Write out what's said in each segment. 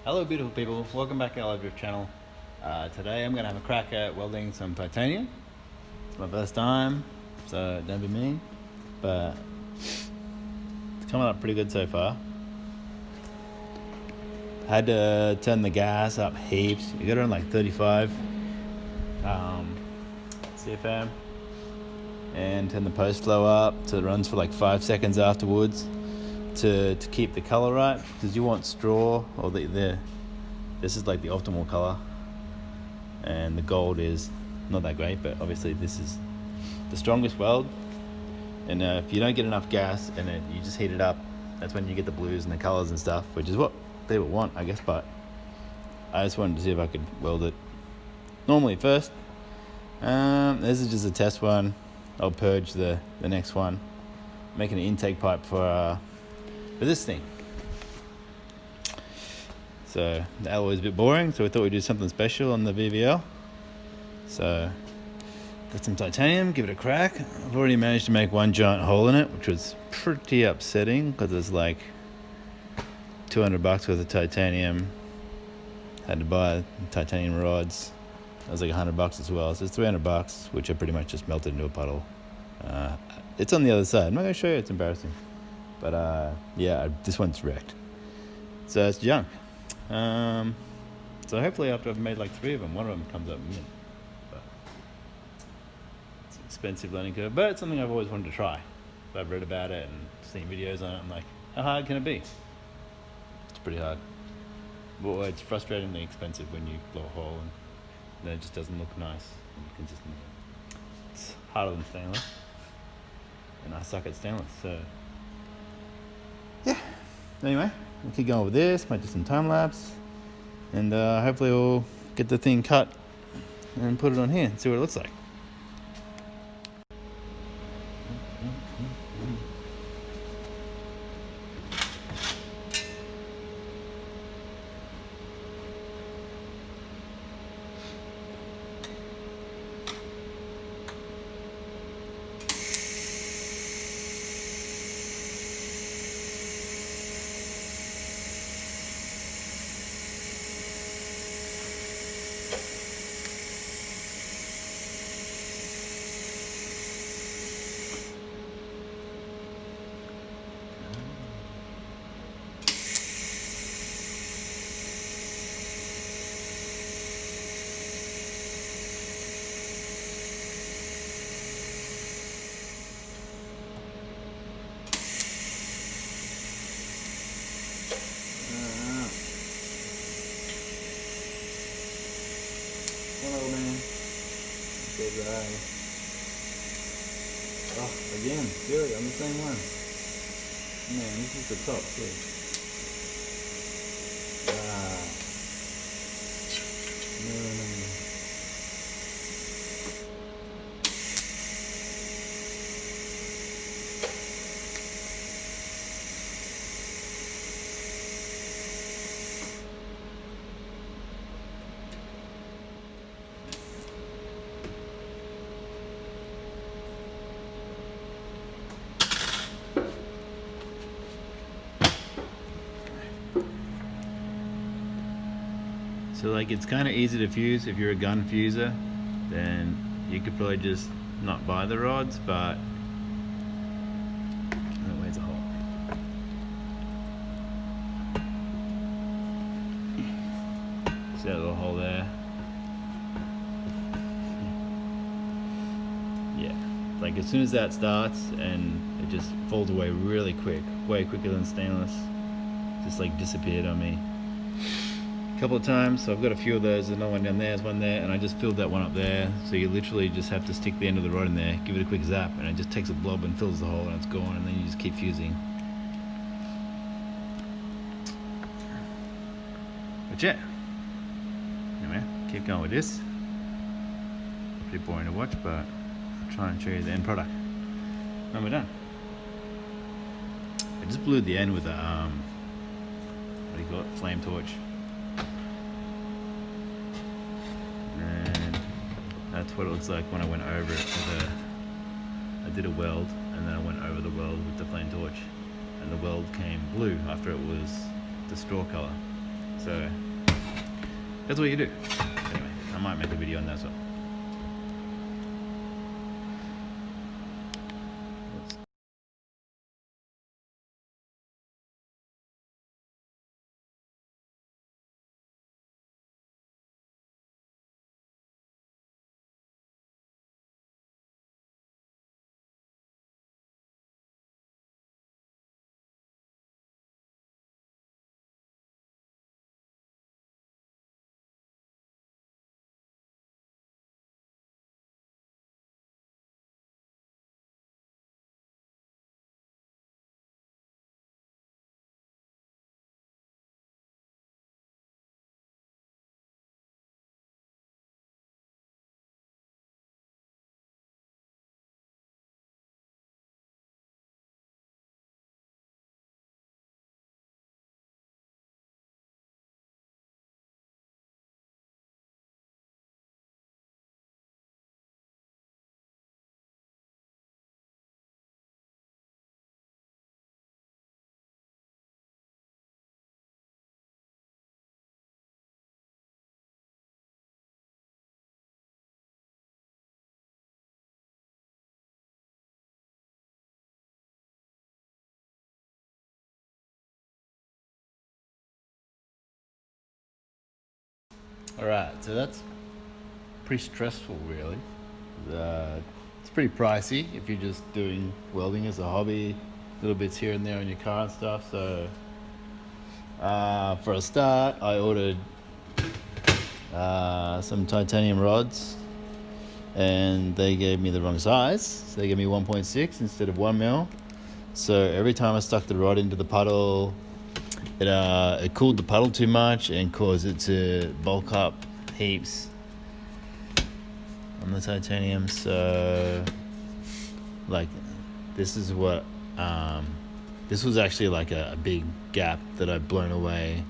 Hello beautiful people, welcome back to our Drift channel. Today I'm going to have a crack at welding some titanium. It's my first time, so don't be mean, but it's coming up pretty good so far. Had to turn the gas up heaps. You got it on like 35 CFM, and turn the post flow up so it runs for like 5 seconds afterwards to keep the color right, because you want straw, or this is like the optimal color, and the gold is not that great, but obviously this is the strongest weld. And if you don't get enough gas and you just heat it up, that's when you get the blues and the colors and stuff, which is what people want, I guess. But I just wanted to see if I could weld it normally first. This is just a test one. I'll purge the next one, making an intake pipe for this thing. So the alloy is a bit boring, so we thought we'd do something special on the VVL. So got some titanium, give it a crack. I've already managed to make one giant hole in it, which was pretty upsetting because it's like $200 worth of titanium. Had to buy titanium rods. That was like $100 as well, so it's $300, which I pretty much just melted into a puddle. It's on the other side. I'm not gonna show you, it's embarrassing. But yeah, this one's wrecked. So it's junk. So hopefully after I've made like 3 of them, one of them comes up mint. But it's an expensive learning curve, but it's something I've always wanted to try. I've read about it and seen videos on it. I'm like, how hard can it be? It's pretty hard. Well, it's frustratingly expensive when you blow a hole and then it just doesn't look nice and consistent. It's harder than stainless, and I suck at stainless, so yeah. Anyway, we'll keep going with this, might do some time lapse, and hopefully we'll get the thing cut and put it on here and see what it looks like. Hello, man. Say bye. Oh, again, really, on the same one. Man, this is the top too. No. So like, it's kind of easy to fuse. If you're a gun fuser, then you could probably just not buy the rods, but oh, where's the hole? See that little hole there? Yeah, like as soon as that starts, and it just falls away really quick, way quicker than stainless. Just like disappeared on me a couple of times. So I've got a few of those. There's another one down there, there's one there, and I just filled that one up there. So you literally just have to stick the end of the rod in there, give it a quick zap, and it just takes a blob and fills the hole, and it's gone, and then you just keep fusing. But yeah, anyway, keep going with this. Pretty boring to watch, but I'll try and show you the end product. And we're done. I just blew the end with a what do you call it, flame torch. And that's what it looks like when I went over it with I did a weld, and then I went over the weld with the flame torch, and the weld came blue after it was the straw color. So that's what you do. Anyway, I might make a video on that as well. Alright, so that's pretty stressful, really. It's pretty pricey if you're just doing welding as a hobby, little bits here and there on your car and stuff. So, for a start, I ordered some titanium rods, and they gave me the wrong size. So they gave me 1.6 instead of 1 mil. So every time I stuck the rod into the puddle, it cooled the puddle too much and caused it to bulk up heaps on the titanium. So like this is what this was actually like a big gap that I'd blown away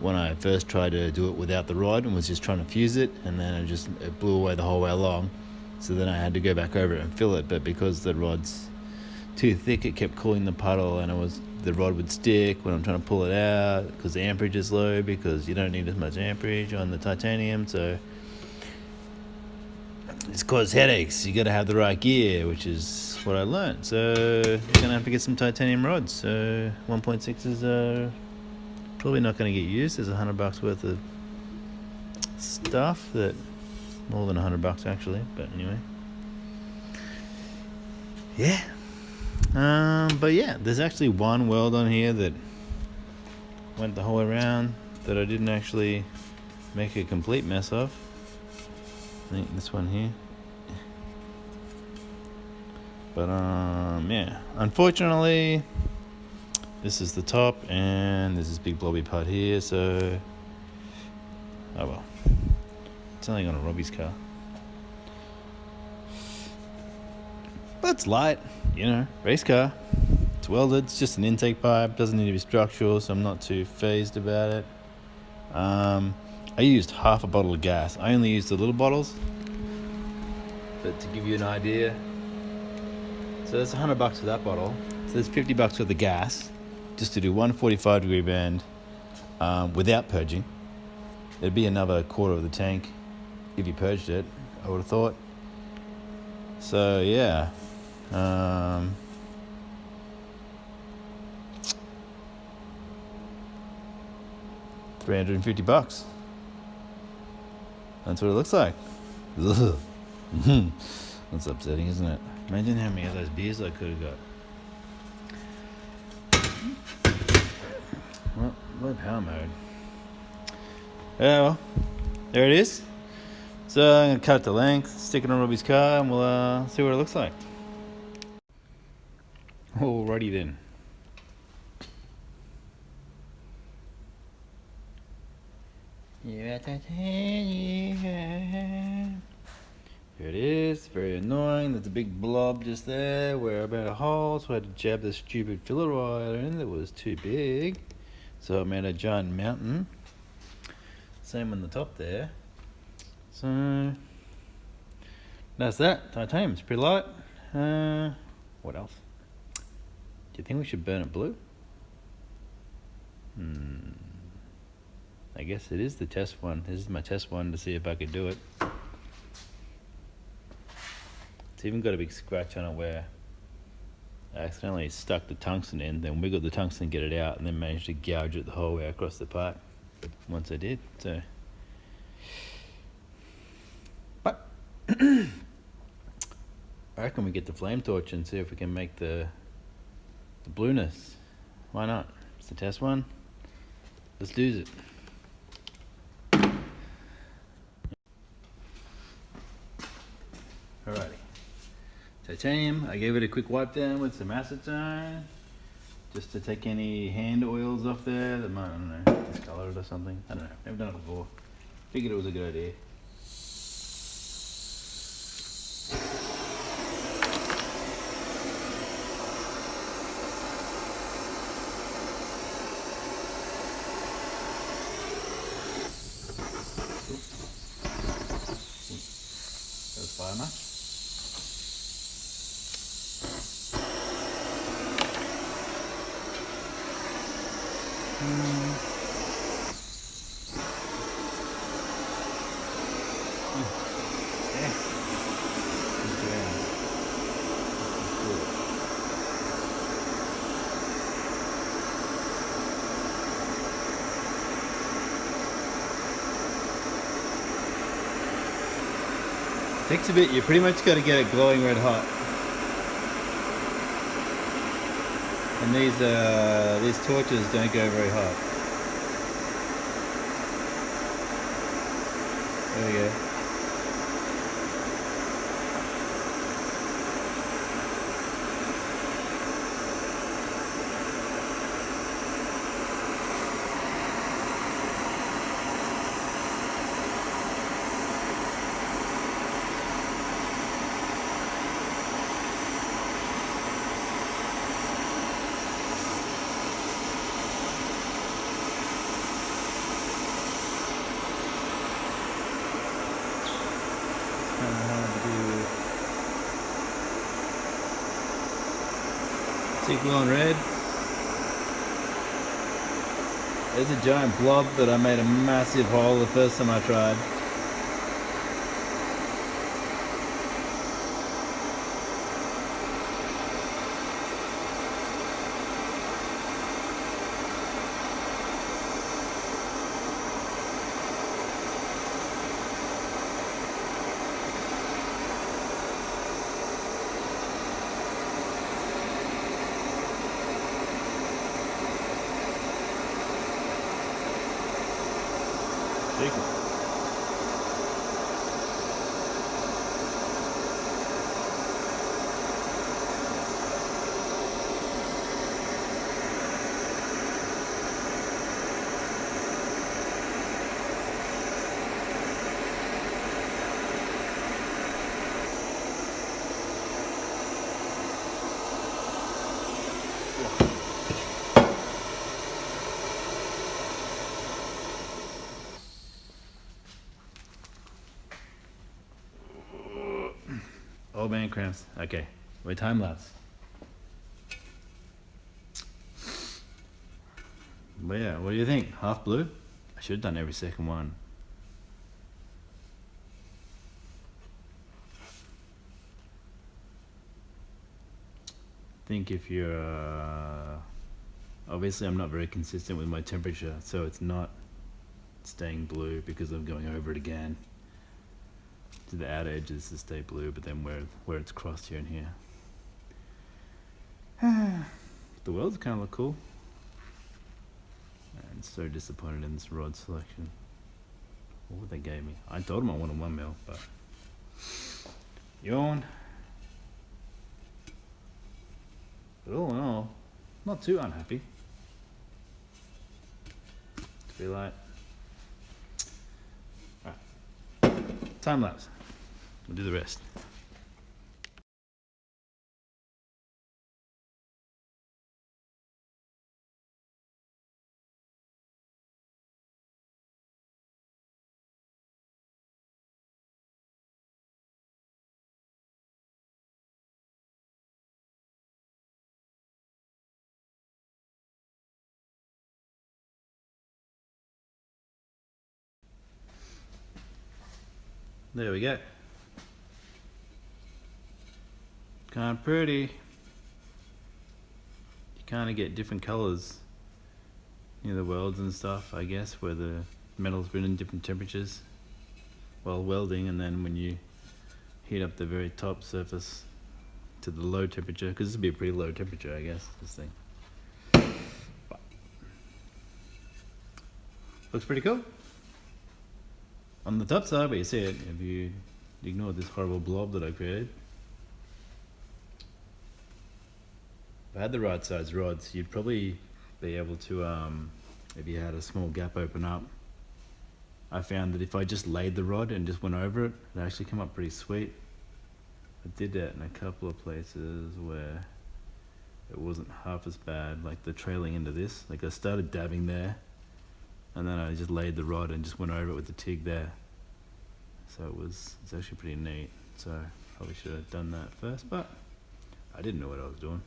when I first tried to do it without the rod and was just trying to fuse it, and then it blew away the whole way along. So then I had to go back over it and fill it, but because the rod's too thick, it kept cooling the puddle, and the rod would stick when I'm trying to pull it out because the amperage is low, because you don't need as much amperage on the titanium. So it's caused headaches. You got to have the right gear, which is what I learned. So you're gonna have to get some titanium rods. So 1.6 is probably not going to get used. There's $100 worth of stuff, that more than $100 actually, but anyway, yeah. But yeah, there's actually one weld on here that went the whole way around that I didn't actually make a complete mess of. I think this one here. But yeah, unfortunately this is the top, and there's this big blobby part here, so oh well. It's only on a Robbie's car. But it's light, race car. It's welded, it's just an intake pipe, doesn't need to be structural, so I'm not too phased about it. I used half a bottle of gas. I only used the little bottles, but to give you an idea, so that's $100 for that bottle. So there's $50 worth of gas, just to do one 45-degree bend without purging. It'd be another quarter of the tank if you purged it, I would have thought. So yeah, $350. That's what it looks like. Ugh. That's upsetting, isn't it? Imagine how many of those beers I could have got. Well, low power mode. Yeah, well, there it is. So I'm going to cut the length, stick it on Robbie's car, and we'll see what it looks like. Alrighty then. Here it is. Very annoying. There's a big blob just there where about a hole, so I had to jab the stupid filler wire in that was too big. So I made a giant mountain. Same on the top there. So that's that. Titanium. It's pretty light. What else? Do you think we should burn it blue? I guess it is the test one. This is my test one to see if I could do it. It's even got a big scratch on it where I accidentally stuck the tungsten in, then wiggled the tungsten to get it out, and then managed to gouge it the whole way across the pipe once I did. So, but I reckon we get the flame torch and see if we can make the blueness. Why not? It's the test one. Let's do it. Alrighty. Titanium, I gave it a quick wipe down with some acetone just to take any hand oils off there that might, I don't know, discolor it or something. I don't know, never done it before. Figured it was a good idea. That was fire much. Takes a bit, you pretty much got to get it glowing red hot. And these torches don't go very hot. There we go. See glowing red. There's a giant blob that I made a massive hole the first time I tried. Old man cramps. Okay, we're time lapse. But yeah, what do you think? Half blue? I should have done every second one. I think if you're obviously I'm not very consistent with my temperature, so it's not staying blue because I'm going over it again to the outer edges to stay blue, but then where it's crossed here and here. The welds kind of look cool. I'm so disappointed in this rod selection. What they gave me. I told them I wanted 1 mil, but yawn. But all in all, not too unhappy. To be like, alright, time lapse. We'll do the rest. There we go. Kind of pretty. You kind of get different colors near the welds and stuff, I guess, where the metal's been in different temperatures while welding, and then when you heat up the very top surface to the low temperature, because this would be a pretty low temperature, I guess, this thing. But looks pretty cool. On the top side, where you see it, if you ignore this horrible blob that I created, if I had the right size rods, you'd probably be able to, if you had a small gap open up, I found that if I just laid the rod and just went over it, it actually came up pretty sweet. I did that in a couple of places where it wasn't half as bad, like the trailing into this. Like I started dabbing there, and then I just laid the rod and just went over it with the TIG there. So it's actually pretty neat. So probably should have done that first, but I didn't know what I was doing.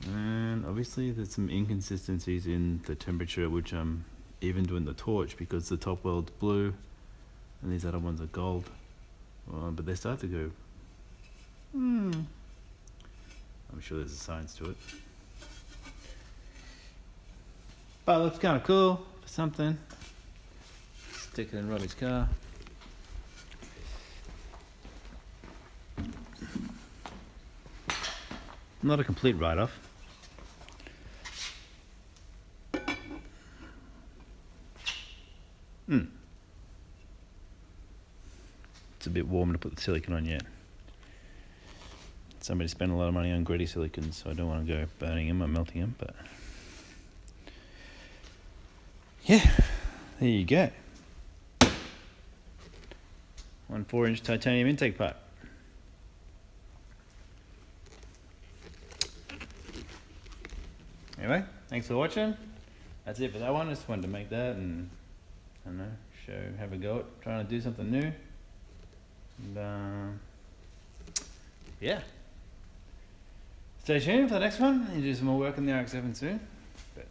And obviously there's some inconsistencies in the temperature at which I'm even doing the torch, because the top weld's blue and these other ones are gold. But they start to go, I'm sure there's a science to it. But it looks kind of cool for something. Stick it in Robbie's car. Not a complete write-off. It's a bit warm to put the silicone on yet. Somebody spent a lot of money on gritty silicons, so I don't want to go burning them or melting them, but yeah, there you go. 1 4-inch titanium intake pipe. Anyway, thanks for watching. That's it for that one. I just wanted to make that and, I don't know, have a go at trying to do something new. And yeah. Stay tuned for the next one. You do some more work on the RX-7 soon. But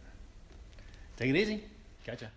take it easy. Catch ya.